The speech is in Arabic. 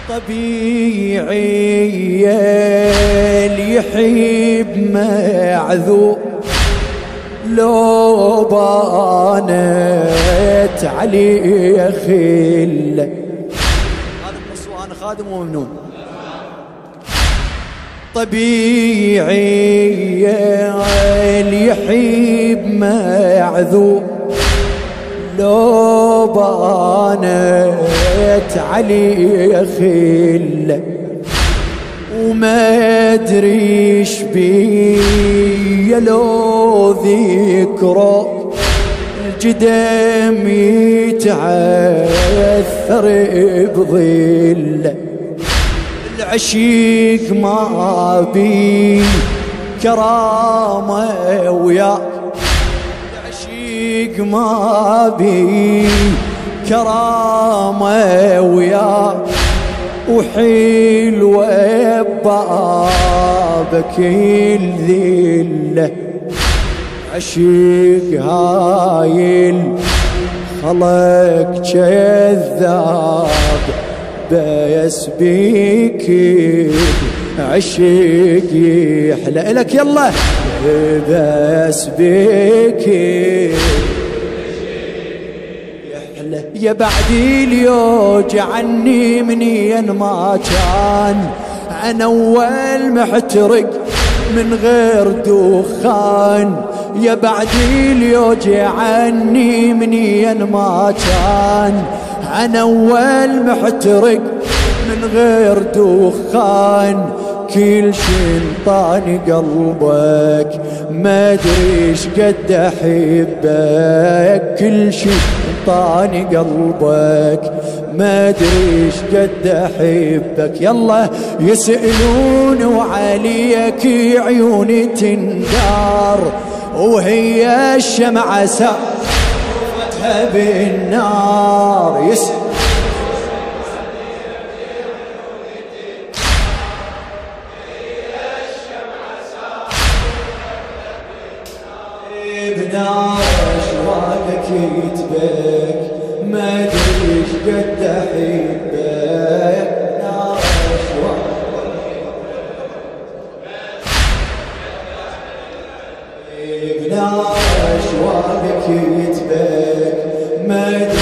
طبيعي اللي يحب معذور، لو بانت عليه خله. هذا النصوان خادم وممنون. طبيعي اللي يحب معذور، لو بانت عليه خله، وما ادري ايش بيه لو ذكره الجدم يتعثر بظله. العشيق ما بي كرامه وياك، العشيق ما بي كرامه وياك، وحلوة بابك الذلة. عشيق هايل خلق كذاب، بس بيك عشيق يحلى لك يلا، بس بيك يا بعدي اليوج عني منين ما كان. أنا أول محترق من غير دخان، يا بعدي اليوج عني منين ما كان. أنا أول محترق من غير دخان، كل شي انطاني قلبك ما ادري ايش قد احبك. كل شي انطاني قلبك ما ادري ايش قد احبك. يلا يسألون وعليك عيوني تندار، وهي الشمعة سافتها بالنار. بنار اشواقك يتبك ما ادري ايش قد احبك. نار اشواقك بنار اشواقك يتبك ما ادري